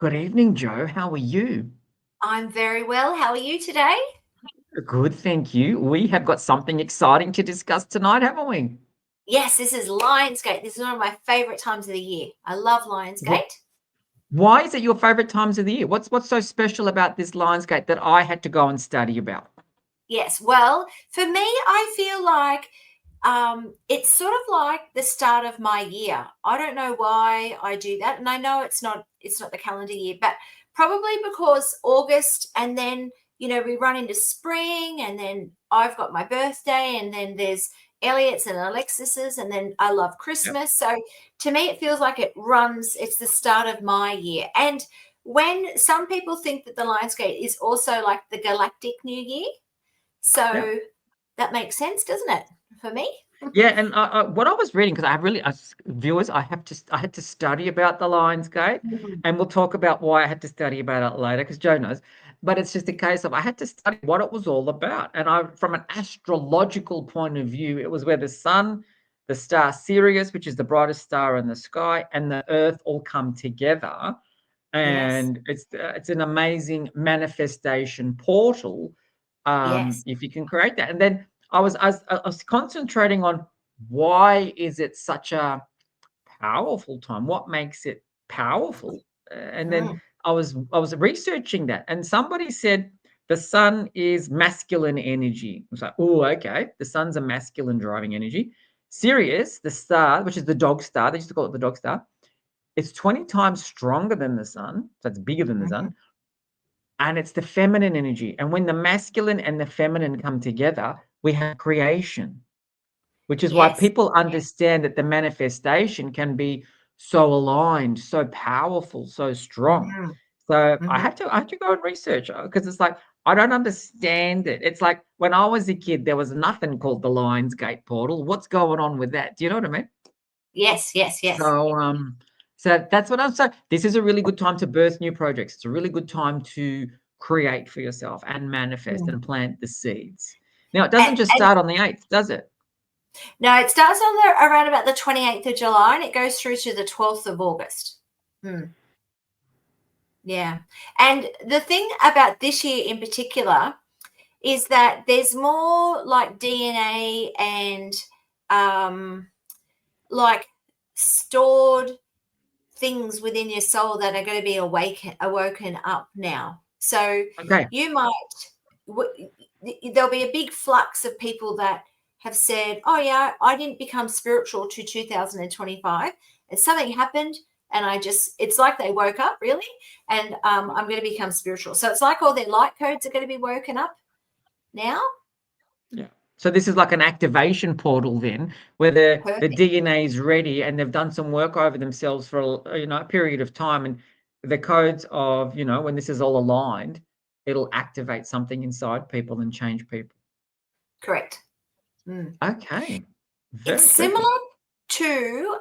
Good evening, Joe. How are you? I'm very well. How are you today? Good, thank you. We have got something exciting to discuss tonight, haven't we? Yes, this is Lionsgate. This is one of my favorite times of the year. I love What, Lionsgate. why is it your favorite times of the year? What's so special about this Lionsgate that I had to go and study about? Yes, well, for me, I feel like it's sort of like the start of my year. I don't know why I do that, and I know it's not the calendar year, but probably because August, and then we run into spring, and then I've got my birthday, and then there's Elliot's and Alexis's, and then I love Yep. Christmas. So to me, it feels like it's the start of my year. And when some people think that the Lionsgate is also like the galactic new year, Yeah. so that makes sense, doesn't it, for me? Yeah, and what I was reading, because I really, viewers, I had to study about the Lionsgate, Mhm. and we'll talk about why I had to study about it later, because Joe knows. But it's just a case of I had to study what it was all about, and from an astrological point of view, it was where the sun, the star Sirius, which is the brightest star in the sky, and the Earth all come together, Yes. and it's an amazing manifestation portal, Yes. if you can create that. And then I was concentrating on why is it such a powerful time? What makes it powerful? And then Mm. I was researching that, and somebody said the sun is masculine energy. I was like, oh, okay, the sun's a masculine driving energy. Sirius, the star, which is the dog star, they used to call it the dog star, it's 20 times stronger than the sun, so it's bigger than the Mhm. sun, and it's the feminine energy. And when the masculine and the feminine come together, we have creation, which is why Yes. people understand that the manifestation can be so aligned, so powerful, so strong. Mhm. So Mhm. I had to go and research because it's like I don't understand it. It's like when I was a kid, there was nothing called the Lionsgate portal. What's going on with that? Do you know what I mean? Yes, yes, yes. So that's what I'm saying. This is a really good time to birth new projects. It's a really good time to create for yourself and manifest Mm. and plant the seeds. Now, it And, doesn't just and start on the 8th, does it? no, it starts on around about the 28th of July, and it goes through to the 12th of August. Hmm. Yeah. And the thing about this year in particular is that there's more like DNA and um, like stored things within your soul that are going to be awoken up now. So Okay. you might there'll be a big flux of people that have said, "Oh yeah, I didn't become spiritual to 2025, and something happened." And it's like they woke up really, and I'm going to become spiritual. So it's like all their light codes are going to be woken up now. Yeah. So this is like an activation portal then, where the Perfect. DNA is ready and they've done some work over themselves for a period of time, and the codes of when this is all aligned, it'll activate something inside people and change people. Correct. Mm. Okay. It's Very similar cool. to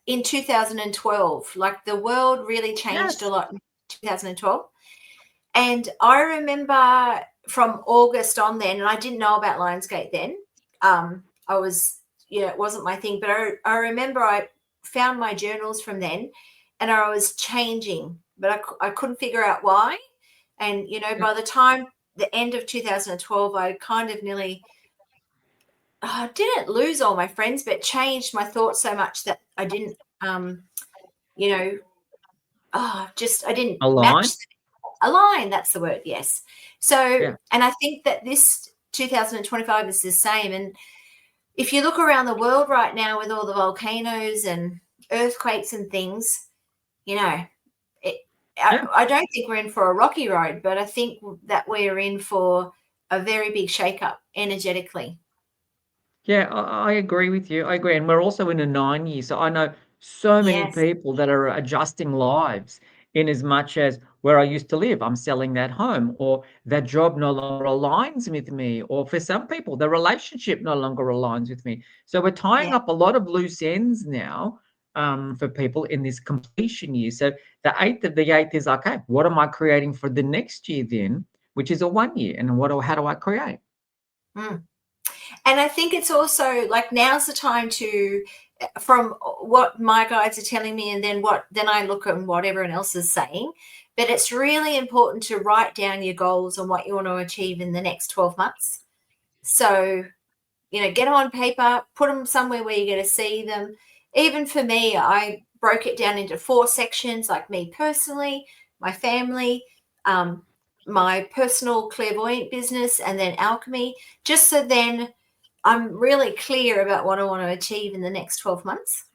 in 2012. Like the world really changed a Yes. lot in 2012. And I remember from August on then, and I didn't know about Lionsgate then. I was, it wasn't my thing, but I remember I found my journals from then and I was changing, but I couldn't figure out why. And, Yeah. by the time the end of 2012, I kind of nearly didn't lose all my friends, but changed my thoughts so much that I didn't, you know, just I didn't match Align. align. That's the word. Yes. So, Yeah. and I think that this 2025 is the same. And if you look around the world right now with all the volcanoes and earthquakes and things, you know, it, Yeah. I don't think we're in for a rocky road, but I think that we're in for a very big shakeup energetically. Yeah, I agree with you. I agree. And we're also in a 9 year. So I know so many Yes. people that are adjusting lives in as much as where I used to live, I'm selling that home, or that job no longer aligns with me, or for some people, the relationship no longer aligns with me. So we're Yeah. tying up a lot of loose ends now, for people in this completion year. So the eighth is okay, what am I creating for the next year then, which is a 1 year? And how do I create? Mm. And I think it's also like now's the time to from what my guides are telling me, and then I look at what everyone else is saying. But it's really important to write down your goals and what you want to achieve in the next 12 months. So, get them on paper, put them somewhere where you're going to see them. Even for me, I broke it down into 4 sections, like me personally, my family, my personal clairvoyant business, and then alchemy, just so then I'm really clear about what I want to achieve in the next 12 months.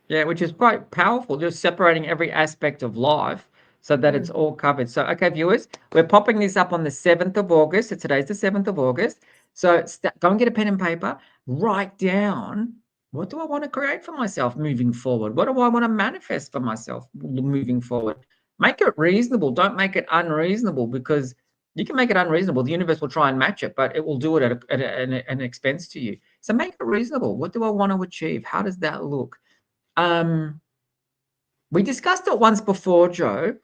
Yeah, which is quite powerful, just separating every aspect of life so that it's all covered. So, okay, viewers, we're popping this up on the 7th of August. So today's the 7th of August. So go and get a pen and paper, write down, what do I want to create for myself moving forward? What do I want to manifest for myself moving forward? Make it reasonable. Don't make it unreasonable, because you can make it unreasonable. The universe will try and match it, but it will do it at an expense to you. So make it reasonable. What do I want to achieve? How does that look? We discussed it once before, Joe,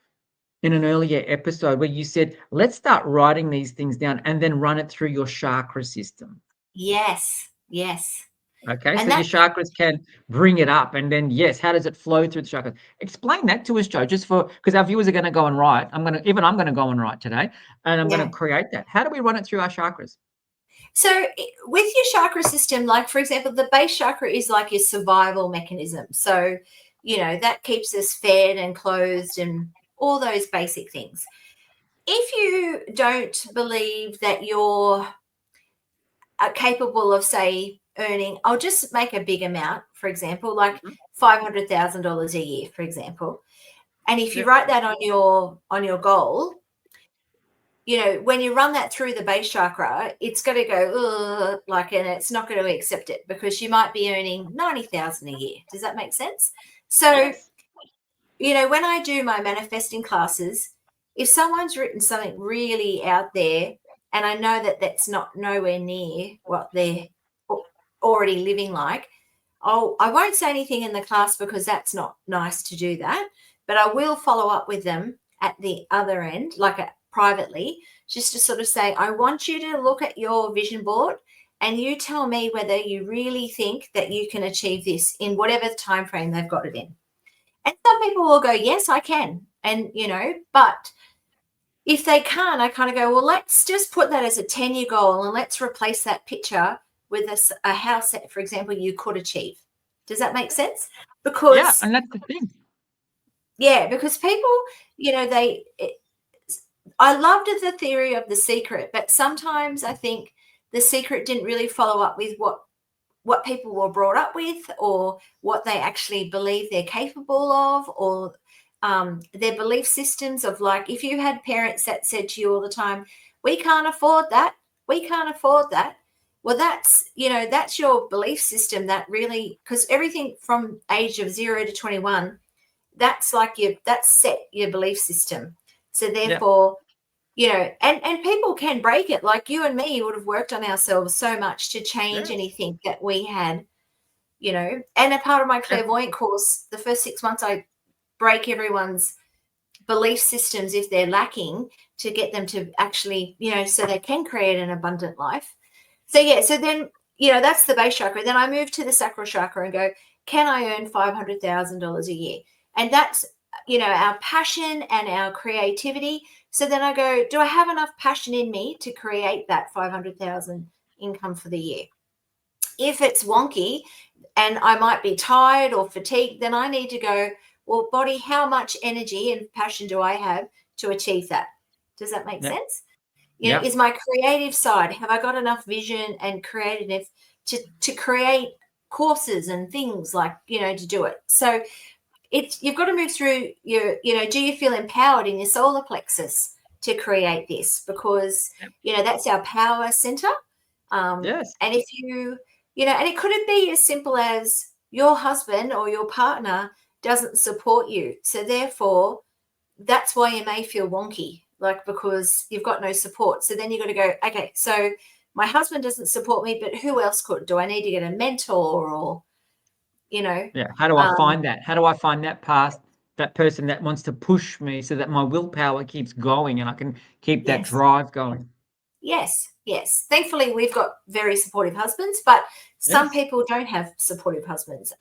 in an earlier episode, where you said, let's start writing these things down and then run it through your chakra system. Yes. Okay, And so your chakras can bring it up, and then how does it flow through the chakras? Explain that to us, Joe, just because our viewers are going to go and write. I'm going to go and write today, and I'm going to create that. How do we run it through our chakras? So with your chakra system, like for example, the base chakra is like your survival mechanism. So, that keeps us fed and clothed and all those basic things. If you don't believe that you're capable of, say, earning, I'll just make a big amount, for example, like $500,000 a year, for example. And if you write that on your goal, when you run that through the base chakra, it's going to go and it's not going to accept it, because you might be earning 90,000 a year. Does that make sense? So, when I do my manifesting classes, if someone's written something really out there, and I know that that's not nowhere near what they're already living like, I won't say anything in the class, because that's not nice to do that. But I will follow up with them at the other end, privately, just to sort of say, I want you to look at your vision board and you tell me whether you really think that you can achieve this in whatever time frame they've got it in. And some people will go, yes, I can. And, but if they can't, I kind of go, well, let's just put that as a 10-year goal, and let's replace that picture with a house that, for example, you could achieve. Does that make sense? Because and that's the thing. Yeah, because people, I loved the theory of The Secret, but sometimes I think The Secret didn't really follow up with what people were brought up with, or what they actually believe they're capable of, or their belief systems of, like, if you had parents that said to you all the time, we can't afford that, well, that's your belief system that really, because everything from age of 0 to 21, that's set your belief system. So therefore, and people can break it. Like you and me would have worked on ourselves so much to change anything that we had, and a part of my clairvoyant course, the first 6 months, I break everyone's belief systems if they're lacking, to get them to actually, so they can create an abundant life. So then, that's the base chakra. Then I move to the sacral chakra and go, can I earn $500,000 a year? And that's, our passion and our creativity. So then I go, do I have enough passion in me to create that 500,000 income for the year? If it's wonky and I might be tired or fatigued, then I need to go, well, body, how much energy and passion do I have to achieve that? Does that make sense? Is my creative side, have I got enough vision and creative to create courses and things to do it? So you've got to move through your, do you feel empowered in your solar plexus to create this? Because, that's our power center. And if and it could be as simple as your husband or your partner doesn't support you. So therefore, that's why you may feel wonky, because you've got no support. So then you've got to go, okay, so my husband doesn't support me, but who else could? Do I need to get a mentor, or, how do I find that? How do I find that person that wants to push me so that my willpower keeps going and I can keep that drive going? Yes, yes. Thankfully, we've got very supportive husbands, but some Yes. people don't have supportive husbands.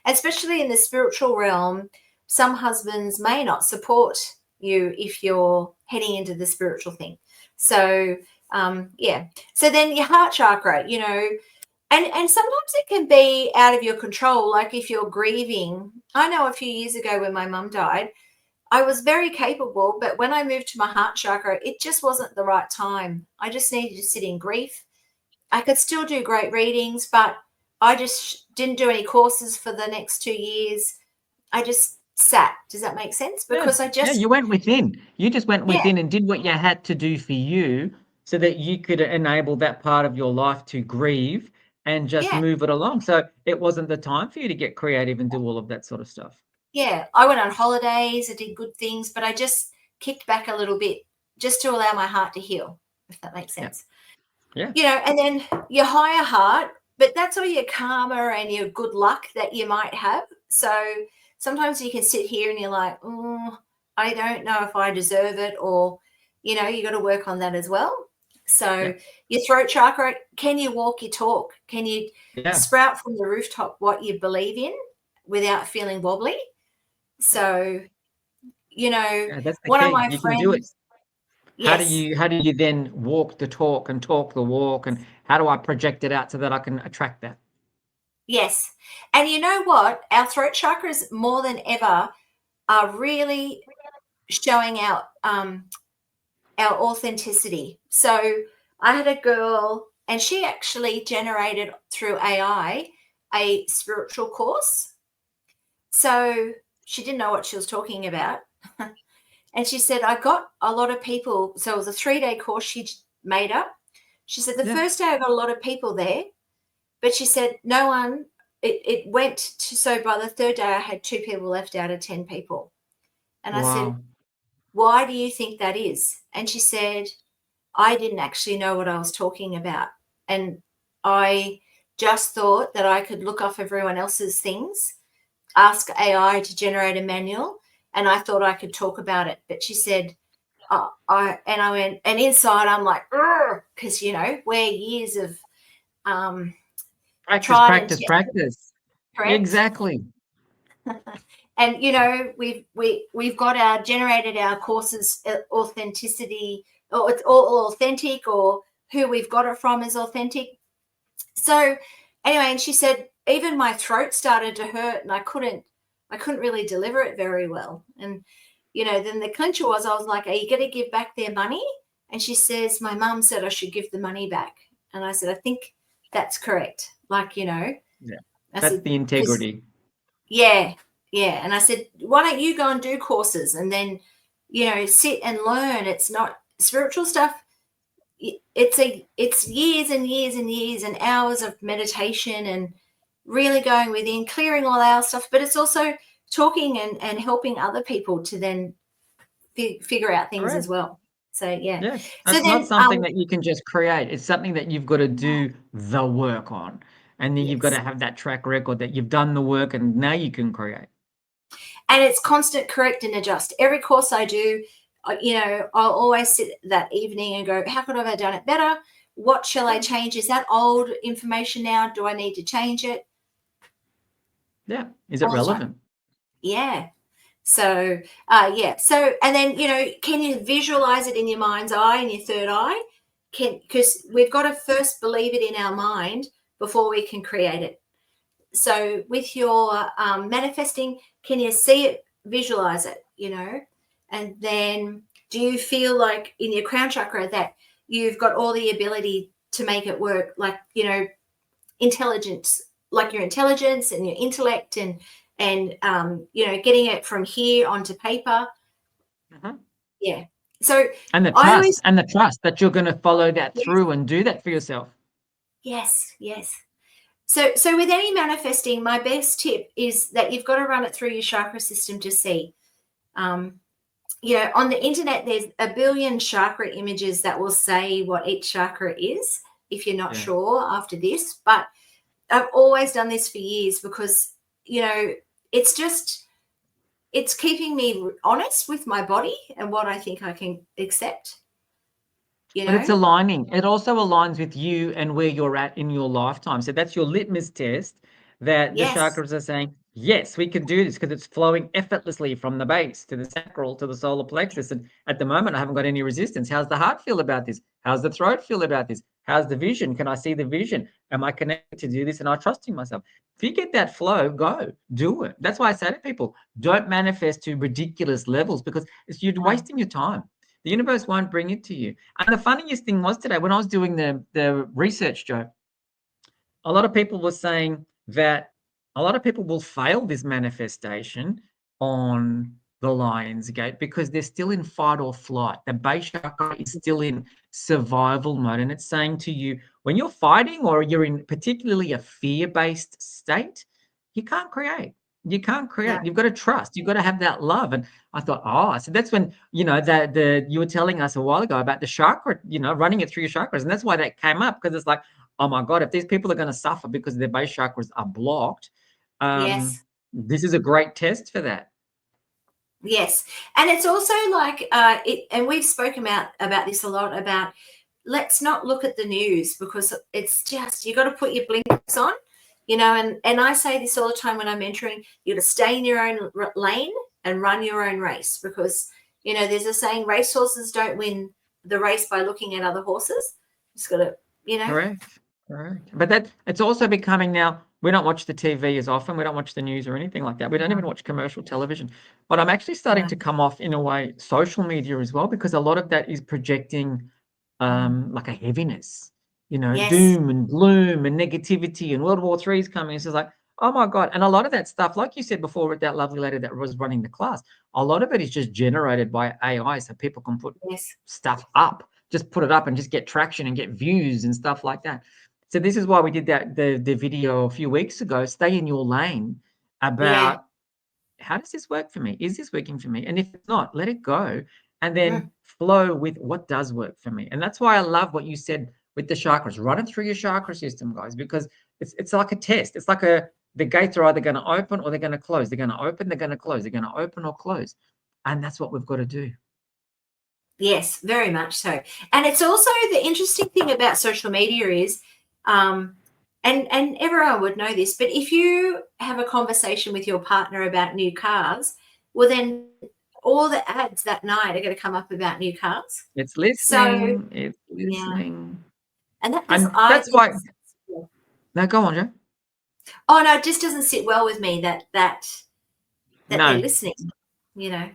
Especially in the spiritual realm, some husbands may not support you if you're heading into the spiritual thing. So, yeah. So then your heart chakra, you know, and sometimes it can be out of your control. Like if you're grieving, I know a few years ago when my mum died, I was very capable, but when I moved to my heart chakra, it just wasn't the right time. I just needed to sit in grief. I could still do great readings, but I just didn't do any courses for the next 2 years. I just sat. Does that make sense? Yeah. Because I Yeah, just, you went within. You just went yeah, within and did what you had to do for you so that you could enable that part of your life to grieve and just yeah, move it along. So it wasn't the time for you to get creative and do all of that sort of stuff. yeah. I went on holidays, I did good things, but I just kicked back a little bit just to allow my heart to heal, if that makes Yeah. sense. Yeah. You know, and then your higher heart, but that's all your karma and your good luck that you might have. So sometimes you can sit here and you're like, oh, I don't know if I deserve it, or, you know, you got to work on that as well. Yeah. So your throat chakra, can you walk your talk? Can you Yeah. sprout from the rooftop what you believe in without feeling wobbly? So, you know, Yeah, that's the one of key. my You can do it. friends, yes, How do you then walk the talk and talk the walk, and how do I project it out so that I can attract that? yes. And you know what? Our throat chakras more than ever are really showing out our authenticity. So I had a girl, and she actually generated through AI a spiritual course. So she didn't know what she was talking about. And she said, I got a lot of people. So it was a 3-day course she made up. She said, the Yeah. first day I got a lot of people there, but she said, no one, it went to, so by the third day, I had 2 people left out of 10 people. And I said, Wow. why do you think that is? And she said, I didn't actually know what I was talking about. And I just thought that I could look off everyone else's things, ask AI to generate a manual, and I thought I could talk about it. But she said, I went, and inside I'm like, because, you know, we're years of Practice, tried and practice, tested, practice. correct? Exactly. And you know, we've got our generated our courses authenticity, or it's all authentic, or who we've got it from is authentic. So anyway, and she said even my throat started to hurt, and I couldn't really deliver it very well. And you know, then the clincher was, I was like, are you going to give back their money? And she says, my mum said I should give the money back. And I said, I think that's correct. Like, you know, Yeah. I That's said, the because integrity. yeah, yeah. And I said, why don't you go and do courses and then, you know, sit and learn? It's not spiritual stuff. It's years and years and years and hours of meditation and really going within, clearing all our stuff. But it's also talking and helping other people to then figure out things as Correct. well. So yeah. Yeah. So It's not then, something that you can just create. It's something that you've got to do the work on. And then you've got to yes. have that track record that you've done the work and now you can create. And it's constant correct and adjust. Every course I do, you know, I'll always sit that evening and go, how could I have done it better? What shall I Yeah. change? Is that old information now? Do I need to change it? Yeah. Is it All the time. relevant? Yeah. So, yeah. So, and then, you know, can you visualize it in your mind's eye, in your third eye? Because we've got to first believe it in our mind before we can create it. So with your manifesting, can you see it, visualize it, you know? And then do you feel like in your crown chakra that you've got all the ability to make it work, like, you know, intelligence, like your intelligence and your intellect and you know, getting it from here onto paper. Mhm. Yeah. So And I always, the trust that you're going to follow that yes, through and do that for yourself. yes, yes. So with any manifesting, my best tip is that you've got to run it through your chakra system to see. Um, you know, on the internet, there's a billion chakra images that will say what each chakra is, if you're not Yeah. sure after this. But I've always done this for years because, you know, it's keeping me honest with my body and what I think I can accept. you But it's know? aligning. It also aligns with you and where you're at in your lifetime. So that's your litmus test that the Yes. chakras are saying, yes, we can do this because it's flowing effortlessly from the base to the sacral to the solar plexus. And at the moment, I haven't got any resistance. How's the heart feel about this? How's the throat feel about this? How's the vision? Can I see the vision? Am I connected to do this? And I trusting myself. If you get that flow, go do it. That's why I say to people, don't manifest to ridiculous levels because you're wasting your time. The universe won't bring it to you. And the funniest thing was today, when I was doing the research, Joe, a lot of people were saying that a lot of people will fail this manifestation on the Lion's Gate because they're still in fight or flight. The base chakra is still in survival mode. And it's saying to you, when you're fighting or you're in particularly a fear-based state, you can't create. You can't create. No. You've got to trust. You've got to have that love. And I thought, so that's when, that you were telling us a while ago about the chakra, running it through your chakras. And that's why that came up, because it's like, oh my God, if these people are going to suffer because their base chakras are blocked, Yes. this is a great test for that. Yes. And it's also like and we've spoken about this a lot, about let's not look at the news, because it's just, you got to put your blinkers on, and I say this all the time when I'm mentoring, you got to stay in your own lane and run your own race, because there's a saying, racehorses don't win the race by looking at other horses. Just got to, Correct. But that it's also becoming now, we don't watch the TV as often. We don't watch the news or anything like that. We don't even watch commercial television. But I'm actually starting to come off, in a way, social media as well, because a lot of that is projecting like a heaviness, Yes. doom and gloom and negativity, and World War III is coming. It's just like, oh my God. And a lot of that stuff, like you said before with that lovely lady that was running the class, a lot of it is just generated by AI, so people can put stuff up. Just put it up and just get traction and get views and stuff like that. So this is why we did the video a few weeks ago, stay in your lane, about how does this work for me? Is this working for me? And if it's not, let it go, and then flow with what does work for me. And that's why I love what you said with the chakras. Run it through your chakra system, guys, because it's like a test. It's like the gates are either going to open or they're going to close. They're going to open, they're going to close. They're going to open or close. And that's what we've got to do. Yes, very much so. And it's also, the interesting thing about social media is, and everyone would know this, but if you have a conversation with your partner about new cars, well, then all the ads that night are going to come up about new cars. It's listening. It's listening. And that's why. No, go on, Joe. Oh no, it just doesn't sit well with me that they're listening.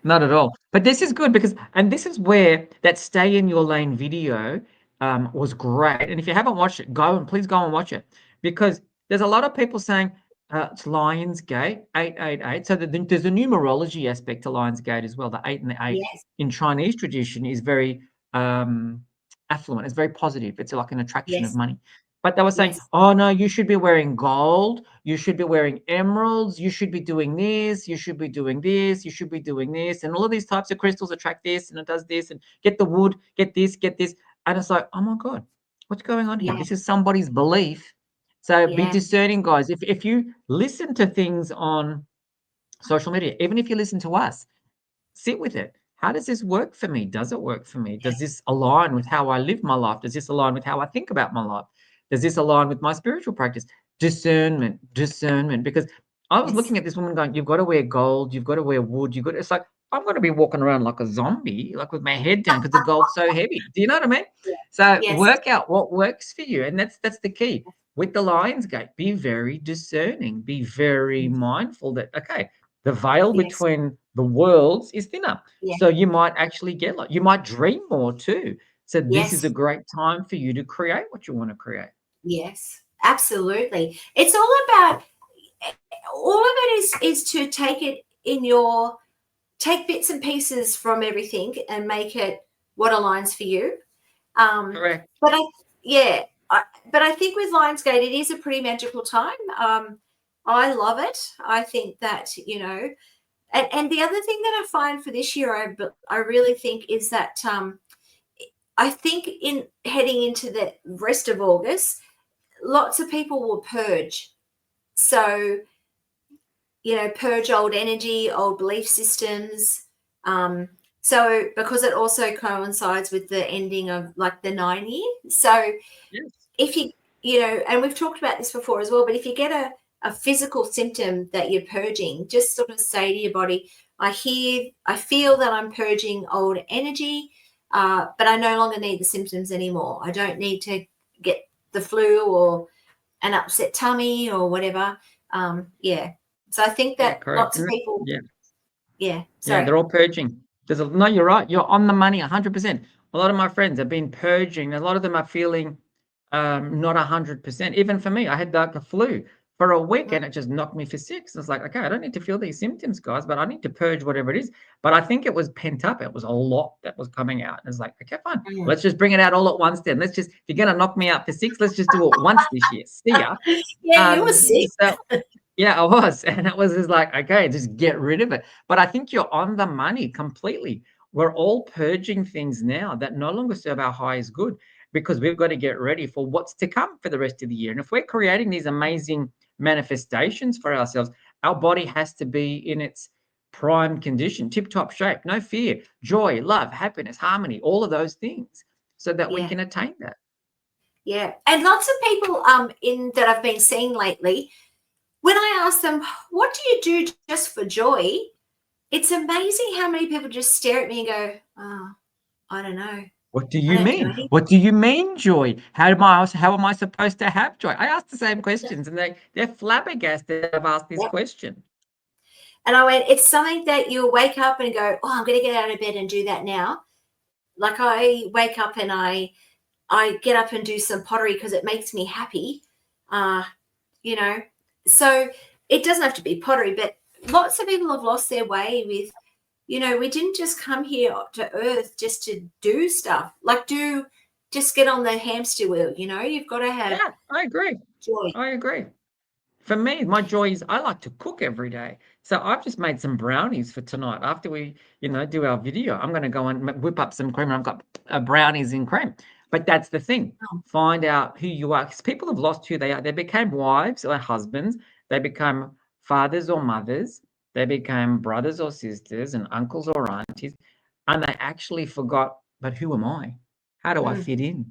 Not at all. But this is good because, and this is where that stay in your lane video was great. And if you haven't watched it, please go and watch it, because there's a lot of people saying it's Lions Gate 888. So there's a numerology aspect to Lions Gate as well. The 8 and the 8 in Chinese tradition is very affluent. It's very positive. It's like an attraction of money. But they were saying, oh, no, you should be wearing gold. You should be wearing emeralds. You should be doing this. You should be doing this. You should be doing this. And all of these types of crystals attract this, and it does this. And get the wood, get this, get this. And it's like, oh, my God, what's going on here? This is somebody's belief. So be discerning, guys. If you listen to things on social media, even if you listen to us, sit with it. How does this work for me? Does it work for me? Does this align with how I live my life? Does this align with how I think about my life? Does this align with my spiritual practice? Discernment. Because I was looking at this woman going, you've got to wear gold, you've got to wear wood, it's like, I'm going to be walking around like a zombie, like with my head down, because the gold's so heavy. Do you know what I mean? So work out what works for you. And that's the key. With the Lion's Gate, be very discerning, be very mindful that, okay, the veil between the worlds is thinner. So you might actually you might dream more too. So this is a great time for you to create what you want to create. Yes, absolutely. It's all about, all of it is to take bits and pieces from everything and make it what aligns for you. Correct. But I think with Lionsgate, it is a pretty magical time. I love it. I think that, and the other thing that I find for this year, I really think is that I think in heading into the rest of August, lots of people will purge. So, purge old energy, old belief systems. So because it also coincides with the ending of like the 9 year. So Yes. if you know, and we've talked about this before as well, but if you get a physical symptom that you're purging, just sort of say to your body, I feel that I'm purging old energy, but I no longer need the symptoms anymore. I don't need to get the flu or an upset tummy or whatever. Yeah. So I think Yeah, that correct. lots of people, Yeah. yeah, Yeah, sorry. they're all purging. No, you're right. You're on the money 100%. A lot of my friends have been purging. A lot of them are feeling not 100%. Even for me, I had like a flu for a week and it just knocked me for six. It's like, okay, I don't need to feel these symptoms, guys, but I need to purge whatever it is. But I think it was pent up. It was a lot that was coming out. And it's like, okay, fine. Mm. Let's just bring it out all at once then. Let's just, if you're going to knock me out for six, let's just do it once this year. See ya. Yeah, you were sick. So yeah, I was. And it was just like, okay, just get rid of it. But I think you're on the money completely. We're all purging things now that no longer serve our highest good because we've got to get ready for what's to come for the rest of the year. And if we're creating these amazing manifestations for ourselves, our body has to be in its prime condition, tip top shape, no fear, joy, love, happiness, harmony, all of those things so that we Yeah. can attain that. Yeah. And lots of people in that I've been seeing lately, when I ask them, what do you do just for joy? It's amazing how many people just stare at me and go, oh, I don't know. What do I you don't do mean? anything. What do you mean, joy? How am I supposed to have joy? I ask the same questions and they're flabbergasted I've asked this Yep. question. And I went, it's something that you'll wake up and go, oh, I'm going to get out of bed and do that now. Like I wake up and I get up and do some pottery because it makes me happy. You know, so it doesn't have to be pottery, but lots of people have lost their way with, you know, we didn't just come here to earth just to do stuff, like just get on the hamster wheel, you know, you've got to have Yeah, I agree. joy. I agree. For me, my joy is I like to cook every day. So I've just made some brownies for tonight. After we, do our video, I'm going to go and whip up some cream. And I've got brownies in cream. But that's the thing. Oh. Find out who you are. Because people have lost who they are. They became wives or husbands. They become fathers or mothers. They became brothers or sisters and uncles or aunties. And they actually forgot, but who am I? How do I fit in?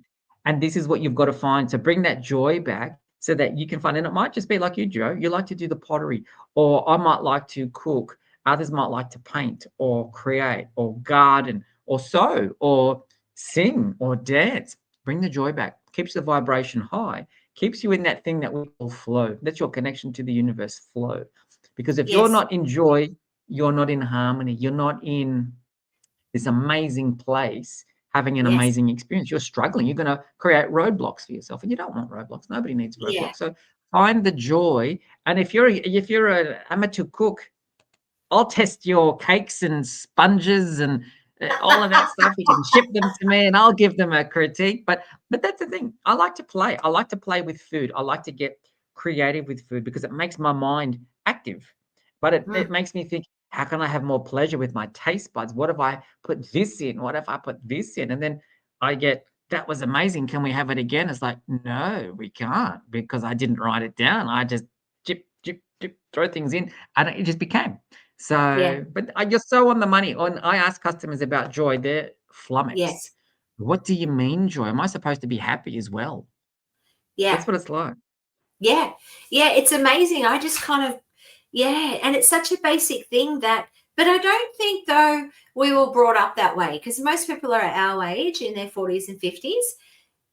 And this is what you've got to find to bring that joy back so that you can find, and it might just be like you, Joe, you like to do the pottery, or I might like to cook. Others might like to paint or create or garden or sew or sing or dance. Bring the joy back, keeps the vibration high, keeps you in that thing that we call flow. That's your connection to the universe, flow. Because if you're Yes. not in joy, you're not in harmony, you're not in this amazing place having an Yes. amazing experience. You're struggling. You're going to create roadblocks for yourself, and you don't want roadblocks. Nobody needs roadblocks. Yeah. So find the joy. And if you're an amateur cook, I'll test your cakes and sponges and all of that stuff. You can ship them to me, and I'll give them a critique. But that's the thing. I like to play. I like to play with food. I like to get creative with food because it makes my mind active. But it makes me think, how can I have more pleasure with my taste buds? What if I put this in? What if I put this in? And then I get, that was amazing. Can we have it again? It's like, no, we can't because I didn't write it down. I just throw things in and it just became. So, Yeah. but you're so on the money. I ask customers about joy, they're flummoxed. Yes. What do you mean joy? Am I supposed to be happy as well? Yeah. That's what it's like. Yeah. Yeah. It's amazing. I just kind of, yeah. And it's such a basic thing that, but I don't think though we were brought up that way because most people are at our age in their 40s and 50s,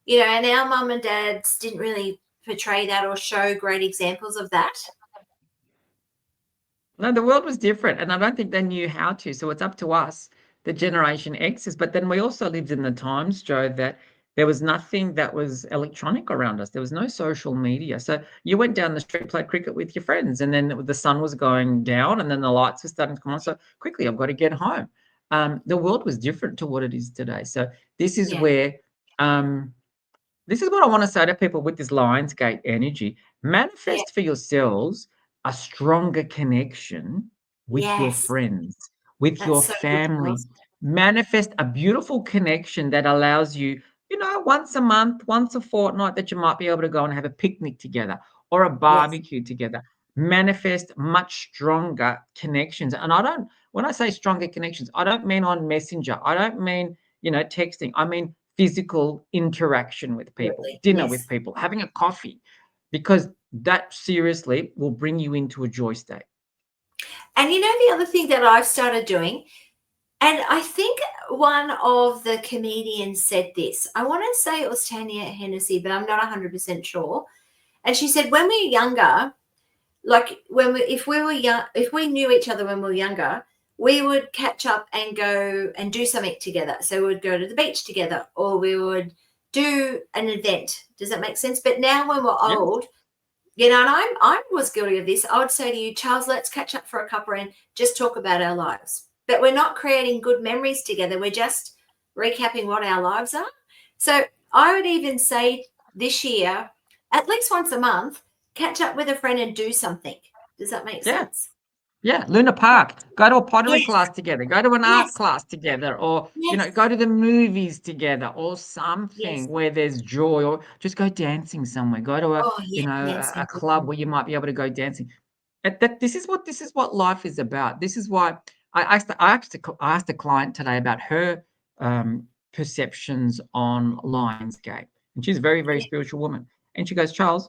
you know, and our mum and dads didn't really portray that or show great examples of that. No, the world was different, and I don't think they knew how to. So it's up to us, the Generation X's. But then we also lived in the times, Joe, that there was nothing that was electronic around us. There was no social media. So you went down the street, played cricket with your friends, and then the sun was going down, and then the lights were starting to come on. So quickly, I've got to get home. The world was different to what it is today. So this is where, this is what I want to say to people with this Lionsgate energy. Manifest for yourselves a stronger connection with your friends, with That's your so family. good. Manifest a beautiful connection that allows you, once a month, once a fortnight, that you might be able to go and have a picnic together or a barbecue together. manifest much stronger connections. And when I say stronger connections, I don't mean on Messenger. I don't mean, texting. I mean physical interaction with people, Absolutely. dinner with Yes. people, having a coffee, because that seriously will bring you into a joy state. And the other thing that I've started doing, and I think one of the comedians said this. I want to say it was Tanya Hennessy, but I'm not 100% sure. And she said, when we're younger, like if we knew each other when we were younger, we would catch up and go and do something together. So we'd go to the beach together, or we would do an event. Does that make sense? But now when we're Yes. old, and I was guilty of this. I would say to you, Charles, let's catch up for a cuppa and just talk about our lives. But we're not creating good memories together. We're just recapping what our lives are. So I would even say this year, at least once a month, catch up with a friend and do something. Does that make Yeah. sense? Yeah, Luna Park. Go to a pottery Yes. class together. Go to an Yes. art class together, or Yes. go to the movies together, or something Yes. where there's joy, or just go dancing somewhere. Go to Oh, yeah. a club where you might be able to go dancing. This is what life is about. This is why I asked a client today about her perceptions on Lionsgate, and she's a very, very Yeah. spiritual woman. And she goes, Charles,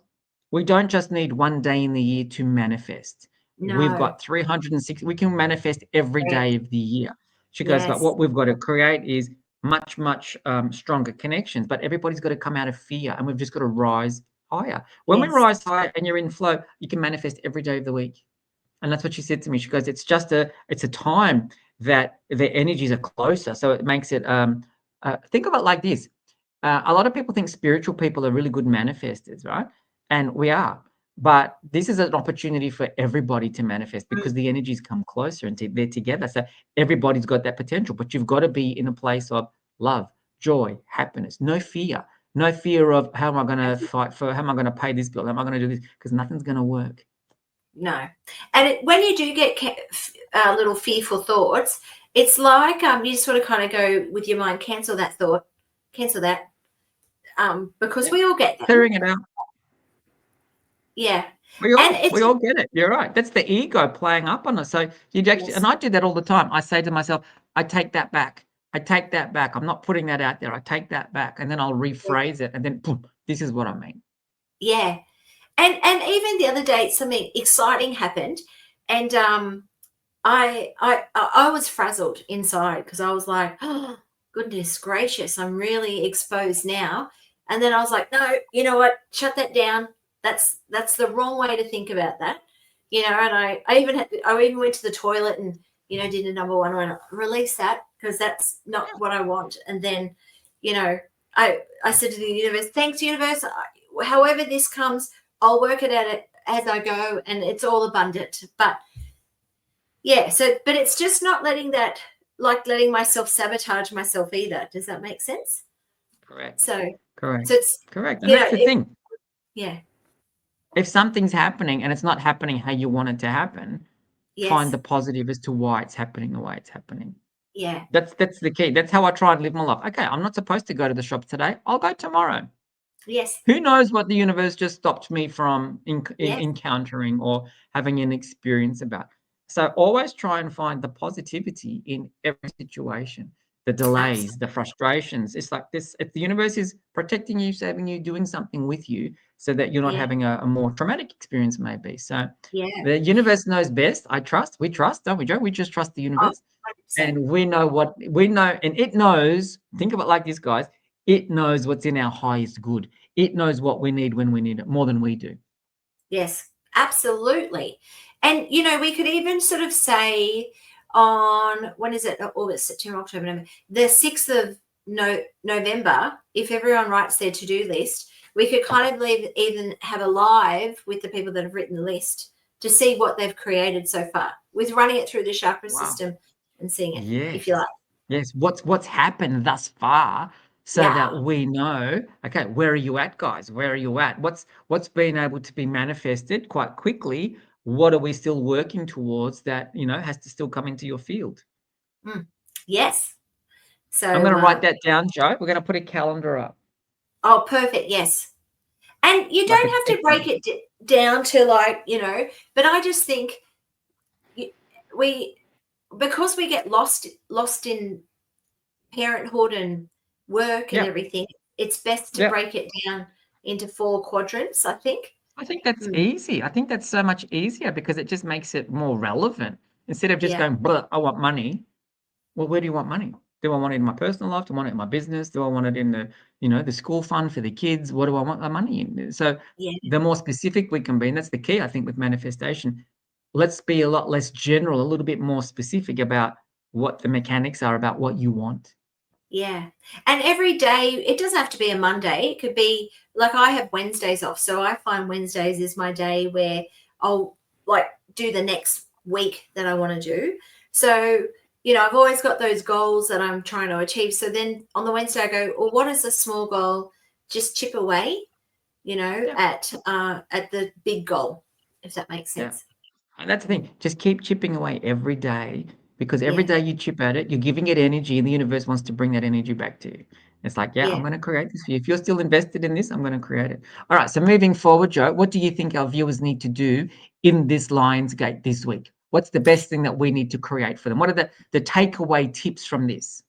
we don't just need one day in the year to manifest. We've No. got 360. We can manifest every Correct. day of the year. She goes, but Yes. what we've got to create is much, much stronger connections. But everybody's got to come out of fear, and we've just got to rise higher. When we Yes. rise higher and you're in flow, you can manifest every day of the week. And that's what she said to me. She goes, it's a time that the energies are closer. So it makes it, think of it like this. A lot of people think spiritual people are really good manifestors, right? And we are. But this is an opportunity for everybody to manifest, because the energies come closer and they're together. So everybody's got that potential, but you've got to be in a place of love, joy, happiness, no fear. No fear of how am I going to fight for, how am I going to pay this bill? How am I going to do this? Because nothing's going to work. No. And when you do get little fearful thoughts, it's like you just sort of kind of go with your mind, cancel that thought, cancel that, because we all get that. Clearing it out. Yeah. We all get it. You're right. That's the ego playing up on us. So you'd actually, Yes. and I do that all the time. I say to myself, I take that back. I take that back. I'm not putting that out there. I take that back, and then I'll rephrase it, and then boom, this is what I mean. Yeah. And even the other day, something exciting happened, and I was frazzled inside, because I was like, oh, goodness gracious, I'm really exposed now. And then I was like, no, you know what? Shut that down. That's the wrong way to think about that. And I even went to the toilet and, did a number one and release that, because that's not what I want. And then, I said to the universe, thanks, universe. However this comes, I'll work it out as I go, and it's all abundant. But yeah, but it's just not letting myself sabotage myself either. Does that make sense? Correct. Correct. So it's correct. And that's the thing. Yeah. If something's happening and it's not happening how you want it to happen, Yes. find the positive as to why it's happening the way it's happening. Yeah. That's the key. That's how I try and live my life. Okay, I'm not supposed to go to the shop today. I'll go tomorrow. Yes. Who knows what the universe just stopped me from encountering or having an experience about. So always try and find the positivity in every situation. The delays, Absolutely. the frustrations. It's like this. If the universe is protecting you, saving you, doing something with you, so that you're not having a more traumatic experience, maybe. So the universe knows best. I trust. We trust, don't we, Joe? We just trust the universe. 100%. And we know, and it knows. Think of it like this, guys. It knows what's in our highest good. It knows what we need when we need it more than we do. Yes, absolutely. And, we could even sort of say on, when is it? August, September, October, November, the 6th of November, if everyone writes their to-do list, we could kind of even have a live with the people that have written the list to see what they've created so far, with running it through the chakra system and seeing it, if you like. Yes, what's happened thus far, so that we know, okay, where are you at, guys? Where are you at? What's been able to be manifested quite quickly? What are we still working towards that, has to still come into your field? Yes. So I'm going to write that down, Joe. We're going to put a calendar up. Oh, perfect. Yes. And you Like don't it's have to break excellent. it down to like, but I just think we because we get lost in parenthood and work and Yeah. everything, it's best to Yeah. break it down into 4 quadrants, I think. I think that's Mm, easy. I think that's so much easier because it just makes it more relevant. Instead of just yeah, going, "Bruh, I want money." Well, where do you want money? Do I want it in my personal life? Do I want it in my business? Do I want it in the school fund for the kids? What do I want the money in? So yeah, the more specific we can be, and that's the key, I think, with manifestation. Let's be a lot less general, a little bit more specific about what the mechanics are about what you want. yeah. And every day, it doesn't have to be a Monday. It could be like I have Wednesdays off. So I find Wednesdays is my day where I'll like do the next week that I want to do. So, I've always got those goals that I'm trying to achieve. So then on the Wednesday, I go, well, what is a small goal? Just chip away, Yeah, at the big goal, if that makes yeah. sense. And that's the thing. Just keep chipping away every day because every Yeah, day you chip at it, you're giving it energy, and the universe wants to bring that energy back to you. It's like, yeah, I'm yeah. going to create this for you. If you're still invested in this, I'm going to create it. All right. So moving forward, Joe, what do you think our viewers need to do in this Lionsgate this week? What's the best thing that we need to create for them? What are the takeaway tips from this?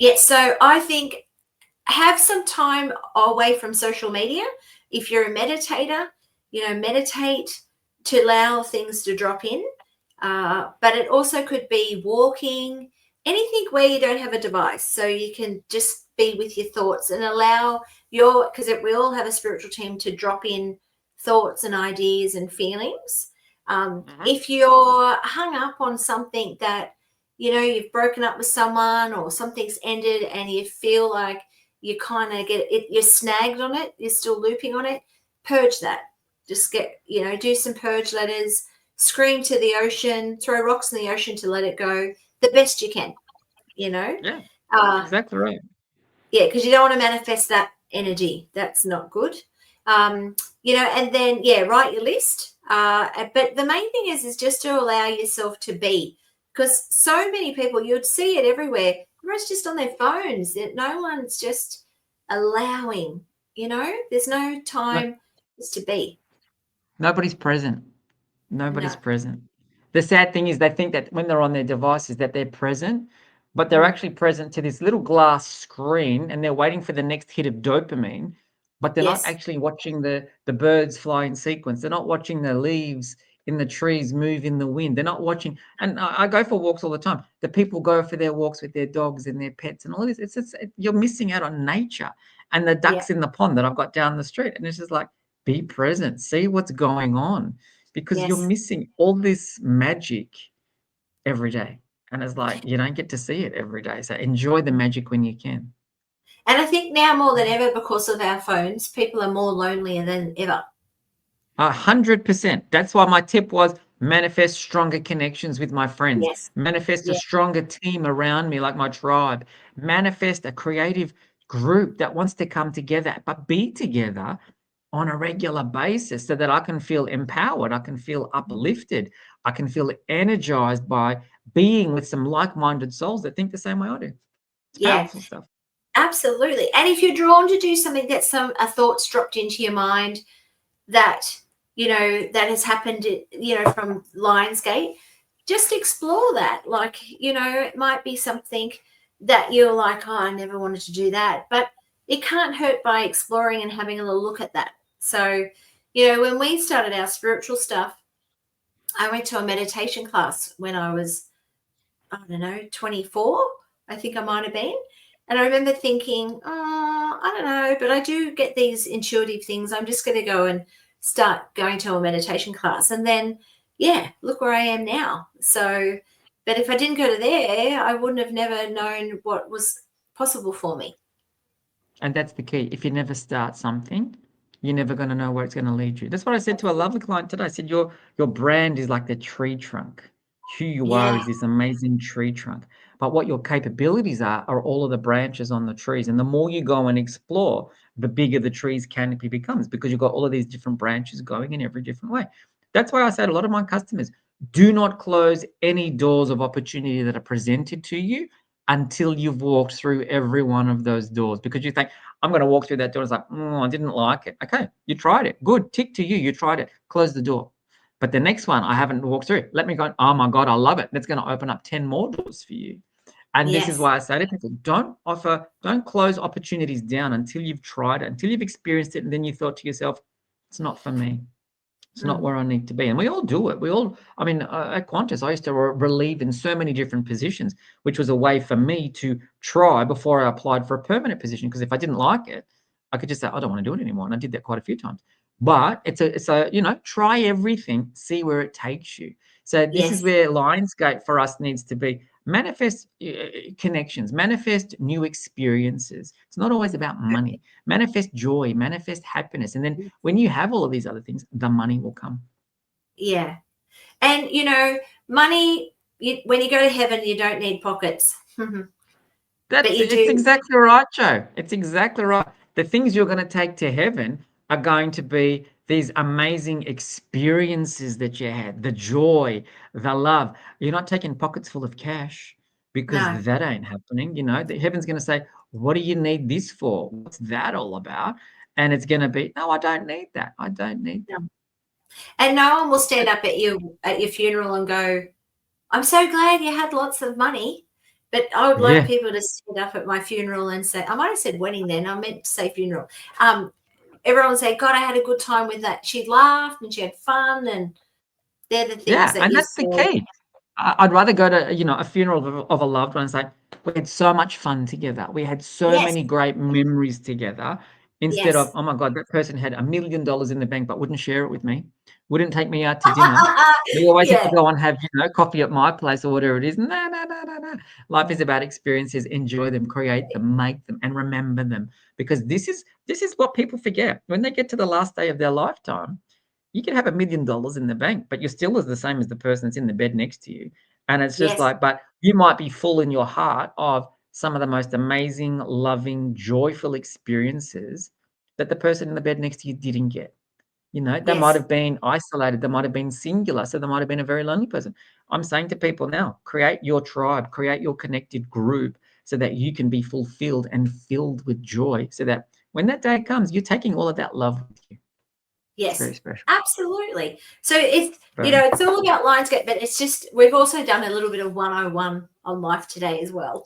Yeah. So I think have some time away from social media. If you're a meditator, meditate to allow things to drop in. But it also could be walking, anything where you don't have a device. So you can just be with your thoughts and allow because we all have a spiritual team to drop in thoughts and ideas and feelings. Mhm. If you're hung up on something that, you've broken up with someone or something's ended and you feel like you kind of get it, you're snagged on it, you're still looping on it, purge that. Just do some purge letters, scream to the ocean, throw rocks in the ocean to let it go the best you can, you know? Yeah, Uh, exactly right. yeah, because you don't want to manifest that energy. That's not good. And then, yeah, write your list. But the main thing is just to allow yourself to be, because so many people, you'd see it everywhere. Everyone's just on their phones. No one's just allowing, there's no No, time just to be. nobody's present. Nobody's No. present. The sad thing is they think that when they're on their devices that they're present, but they're Mm. actually present to this little glass screen and they're waiting for the next hit of dopamine, but they're not Yes. actually watching the birds fly in sequence. They're not watching the leaves in the trees move in the wind. They're not watching. And I go for walks all the time. The people go for their walks with their dogs and their pets and all this. You're missing out on nature and the Yeah. ducks in the pond that I've got down the street. And it's just like, be present, see what's going on because you're Yes. missing all this magic every day. And it's like you don't get to see it every day. So enjoy the magic when you can. And I think now more than ever, because of our phones, people are more lonely than ever. 100%. That's why my tip was manifest stronger connections with my friends, Yes. manifest a Yeah. stronger team around me, like my tribe, manifest a creative group that wants to come together, but be together on a regular basis so that I can feel empowered, I can feel uplifted, I can feel energized by being with some like minded souls that think the same way I do. It's Yeah. powerful stuff. Absolutely. And if you're drawn to do something that a thought's dropped into your mind that, that has happened, from Lionsgate, just explore that. Like, it might be something that you're like, oh, I never wanted to do that. But it can't hurt by exploring and having a little look at that. So, when we started our spiritual stuff, I went to a meditation class when I was, I don't know, 24, I think I might have been. And I remember thinking, oh, I don't know, but I do get these intuitive things. I'm just going to go and start going to a meditation class. And then, yeah, look where I am now. So, but if I didn't go to there, I wouldn't have never known what was possible for me. And that's the key. If you never start something, you're never going to know where it's going to lead you. That's what I said to a lovely client today. I said, your brand is like the tree trunk. Who you are Yeah. is this amazing tree trunk. But what your capabilities are all of the branches on the trees. And the more you go and explore, the bigger the tree's canopy becomes because you've got all of these different branches going in every different way. That's why I say to a lot of my customers, do not close any doors of opportunity that are presented to you until you've walked through every one of those doors, because you think, I'm going to walk through that door. It's like, I didn't like it. Okay, you tried it. Good. Tick to you. You tried it. Close the door. But the next one, I haven't walked through. Let me go, oh my God, I love it. That's going to open up 10 more doors for you. And this is Yes. why I say to people, don't close opportunities down until you've tried it, until you've experienced it. And then you thought to yourself, it's not for me. It's not where I need to be. And we all do it. At Qantas, I used to relieve in so many different positions, which was a way for me to try before I applied for a permanent position. Because if I didn't like it, I could just say, I don't want to do it anymore. And I did that quite a few times. But it's a try everything, see where it takes you. So this is Yes. where Lionsgate for us needs to be. Manifest connections, manifest new experiences. It's not always about money. Manifest joy, manifest happiness. And then when you have all of these other things, the money will come. Yeah. And, money, when you go to heaven, you don't need pockets. It's exactly right, Joe. It's exactly right. The things you're going to take to heaven are going to be these amazing experiences that you had, the joy, the love. You're not taking pockets full of cash, because No. that ain't happening. The heaven's going to say, what do you need this for? What's that all about? And it's going to be, no, I don't need that. I don't need that. And no one will stand up at your funeral and go, I'm so glad you had lots of money. But I would like people to stand up at my funeral and say, I might have said wedding then, I meant to say funeral. Everyone would say, God, I had a good time with that. She laughed and she had fun, and they're the things that and you that's the key. I'd rather go to a funeral of a loved one and say, we had so much fun together. We had so many great memories together, instead of, oh my God, that person had $1 million in the bank but wouldn't share it with me, wouldn't take me out to dinner. We always have to go and have coffee at my place or whatever it is. No. Life is about experiences. Enjoy them, create them, make them, and remember them, because this is what people forget when they get to the last day of their lifetime. You can have $1 million in the bank, but you're still as the same as the person that's in the bed next to you. And it's just like, but you might be full in your heart of some of the most amazing, loving, joyful experiences that the person in the bed next to you didn't get. They might have been isolated. They might have been singular. So they might have been a very lonely person. I'm saying to people now, create your tribe, create your connected group, so that you can be fulfilled and filled with joy, so that when that day comes, you're taking all of that love with you. Yes, very special. Absolutely. So it's it's all about Lionsgate, but it's just we've also done a little bit of 101 on life today as well.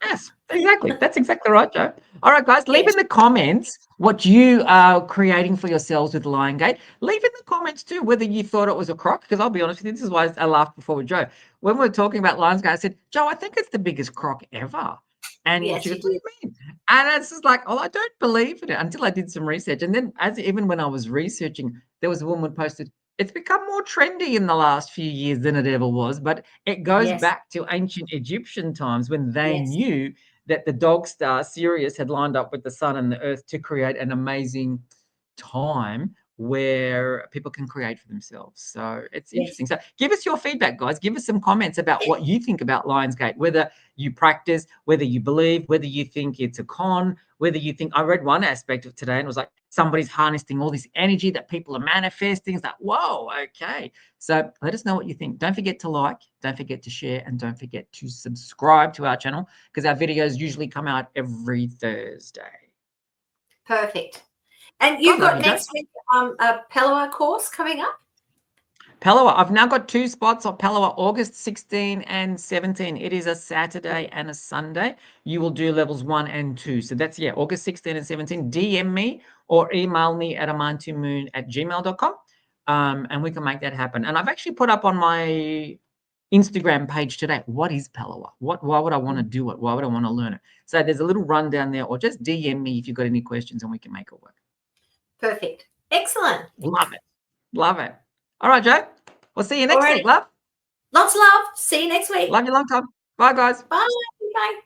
Yes, exactly. That's exactly right, Joe. All right, guys, leave in the comments what you are creating for yourselves with Liongate. Leave in the comments too whether you thought it was a crock, because I'll be honest with you, this is why I laughed before with Joe. When we were talking about Lionsgate, I said, Joe, I think it's the biggest crock ever. And she goes, what do you mean? And it's just like, oh, I don't believe in it until I did some research. And then even when I was researching, there was a woman who posted, it's become more trendy in the last few years than it ever was, but it goes back to ancient Egyptian times when they knew that the dog star Sirius had lined up with the sun and the earth to create an amazing time where people can create for themselves. So it's interesting. So give us your feedback, guys. Give us some comments about what you think about Lionsgate, whether you practice, whether you believe, whether you think it's a con, whether you think, I read one aspect of today and it was like, somebody's harnessing all this energy that people are manifesting. It's like, whoa, okay. So let us know what you think. Don't forget to like, don't forget to share, and don't forget to subscribe to our channel, because our videos usually come out every Thursday. Perfect. And you've got next week a Palawa course coming up? Palawa, I've now got 2 spots on Palawa, August 16 and 17. It is a Saturday and a Sunday. You will do levels 1 and 2. So that's, August 16 and 17. DM me or email me at amandtomoon@gmail.com, and we can make that happen. And I've actually put up on my Instagram page today, what is Palawa? Why would I want to do it? Why would I want to learn it? So there's a little rundown there, or just DM me if you've got any questions and we can make it work. Perfect. Excellent. Love it. Love it. All right, Joe. We'll see you next week, love. Lots of love. See you next week. Love you long time. Bye, guys. Bye. Bye.